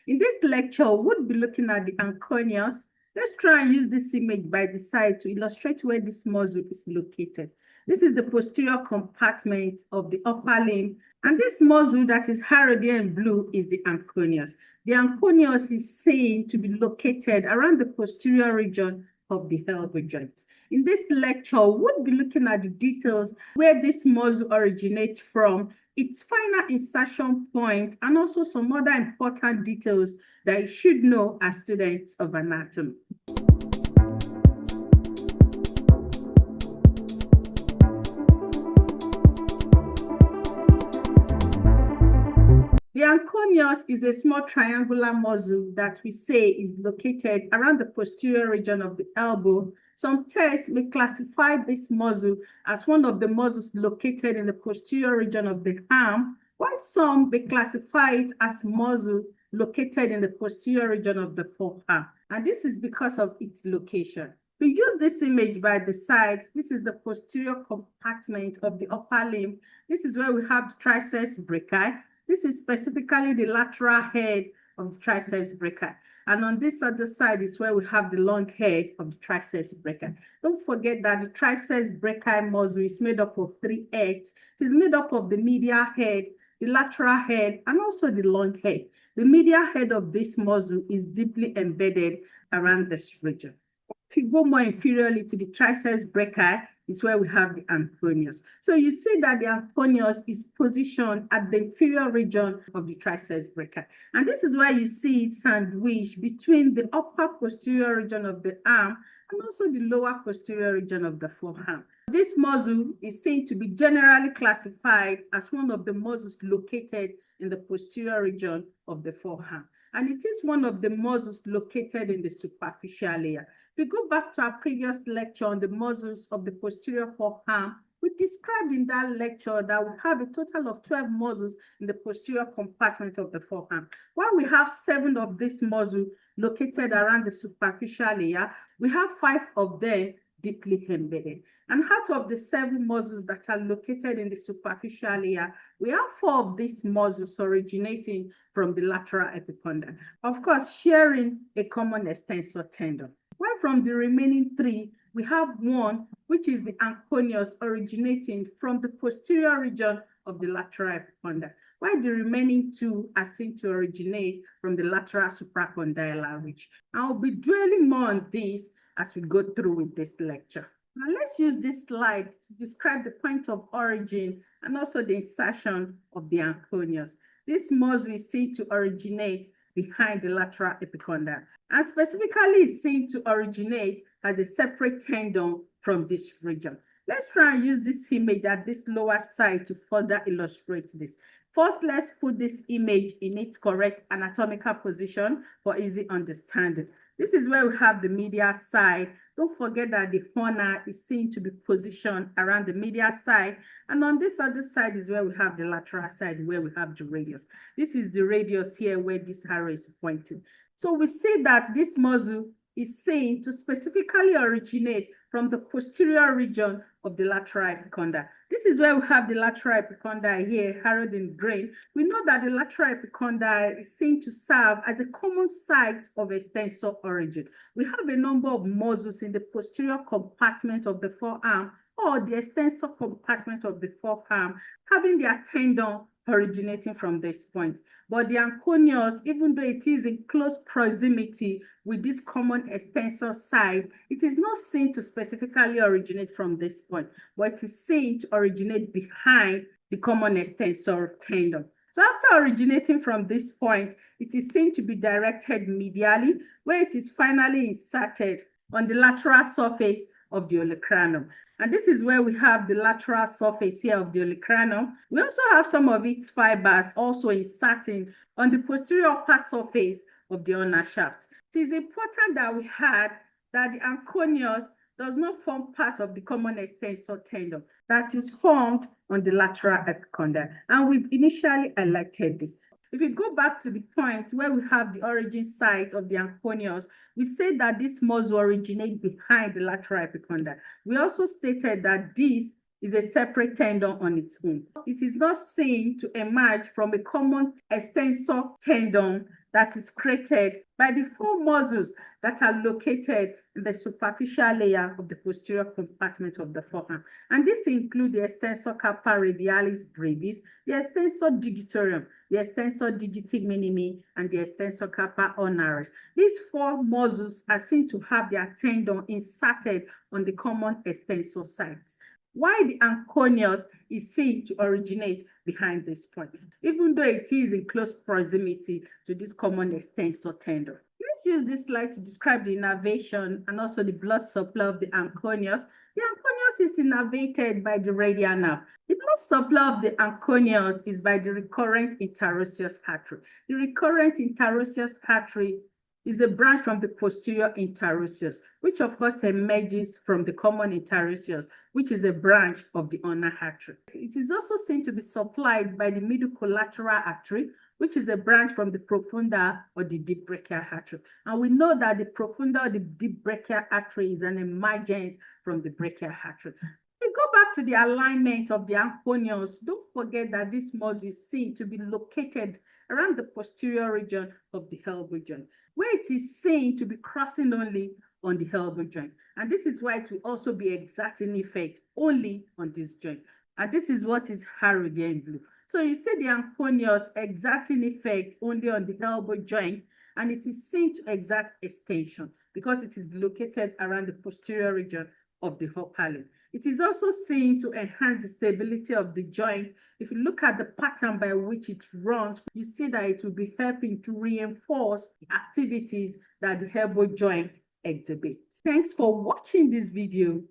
In this lecture, we'll be looking at the Anconeus. Let's try and use this image by the side to illustrate where this muscle is located. This is the posterior compartment of the upper limb, and this muscle that is arrowed in blue is the Anconeus. The Anconeus is seen to be located around the posterior region of the elbow joint. In this lecture, we'll be looking at the details where this muscle originates from, its final insertion point, and also some other important details that you should know as students of anatomy. The Anconeus is a small triangular muscle that we say is located around the posterior region of the elbow. Some tests may classify this muscle as one of the muscles located in the posterior region of the arm, while some may classify it as muscle located in the posterior region of the forearm. And this is because of its location. We use this image by the side. This is the posterior compartment of the upper limb. This is where we have the triceps brachii. This is specifically the lateral head of the triceps brachii. And on this other side is where we have the long head of the triceps brachii. Don't forget that the triceps brachii muscle is made up of 3 heads. It is made up of the medial head, the lateral head, and also the long head. The medial head of this muscle is deeply embedded around this region. If you go more inferiorly to the triceps brachii, is where we have the Anconeus. So you see that the Anconeus is positioned at the inferior region of the triceps brachii. And this is why you see it sandwiched between the upper posterior region of the arm and also the lower posterior region of the forearm. This muscle is seen to be generally classified as one of the muscles located in the posterior region of the forearm. And it is one of the muscles located in the superficial layer. If we go back to our previous lecture on the muscles of the posterior forearm, we described in that lecture that we have a total of 12 muscles in the posterior compartment of the forearm. While we have 7 of these muscles located around the superficial layer, we have 5 of them deeply embedded. And out of the 7 muscles that are located in the superficial layer, we have 4 of these muscles originating from the lateral epicondyle, of course, sharing a common extensor tendon. While from the remaining 3, we have 1, which is the Anconeus, originating from the posterior region of the lateral epicondyle, while the remaining 2 are seen to originate from the lateral supracondylar ridge. I'll be dwelling more on this as we go through with this lecture. Now let's use this slide to describe the point of origin and also the insertion of the Anconeus. This muscle is seen to originate behind the lateral epicondyle, and specifically is seen to originate as a separate tendon from this region. Let's try and use this image at this lower side to further illustrate this. First, let's put this image in its correct anatomical position for easy understanding. This is where we have the medial side. Don't forget that the ulna is seen to be positioned around the medial side. And on this other side is where we have the lateral side, where we have the radius. This is the radius here where this arrow is pointing. So we see that this muscle is seen to specifically originate from the posterior region of the lateral epicondyle. This is where we have the lateral epicondyle here, arrowed in green. We know that the lateral epicondyle is seen to serve as a common site of extensor origin. We have a number of muscles in the posterior compartment of the forearm or the extensor compartment of the forearm having their tendon originating from this point. But the Anconeus, even though it is in close proximity with this common extensor side, it is not seen to specifically originate from this point, but it is seen to originate behind the common extensor tendon. So after originating from this point, it is seen to be directed medially, where it is finally inserted on the lateral surface of the olecranum. And this is where we have the lateral surface here of the olecranum. We also have some of its fibers also inserting on the posterior upper surface of the ulnar shaft. It is important that we had that the Anconeus does not form part of the common extensor tendon that is formed on the lateral epicondyle. And we've initially highlighted this. If we go back to the point where we have the origin site of the Anconeus, we say that this muscle originates behind the lateral epicondyle. We also stated that this is a separate tendon on its own. It is not seen to emerge from a common extensor tendon that is created by the four muscles that are located in the superficial layer of the posterior compartment of the forearm. And this includes the extensor carpi radialis brevis, the extensor digitorum, the extensor digiti minimi, and the extensor carpi ulnaris. These four muscles are seen to have their tendon inserted on the common extensor sites, while the anconeus is seen to originate behind this point, even though it is in close proximity to this common extensor tendon. Let's use this slide to describe the innervation and also the blood supply of the anconeus. The anconeus is innervated by the radial nerve. The blood supply of the anconeus is by the recurrent interosseous artery. The recurrent interosseous artery is a branch from the posterior interosseous, which of course emerges from the common interosseous, which is a branch of the ulnar artery. It is also seen to be supplied by the middle collateral artery, which is a branch from the profunda or the deep brachial artery. And we know that the profunda or the deep brachial artery is an emergence from the brachial artery. We go back to the alignment of the anconeus. Don't forget that this muscle is seen to be located around the posterior region of the elbow joint, where it is seen to be crossing only on the elbow joint. And this is why it will also be exerting effect only on this joint. And this is what is harrowed here in blue. So you see the anconeus exerting effect only on the elbow joint, and it is seen to exert extension because it is located around the posterior region of the upper limb. It is also seen to enhance the stability of the joint. If you look at the pattern by which it runs, you see that it will be helping to reinforce the activities that the elbow joint exhibits. Thanks for watching this video.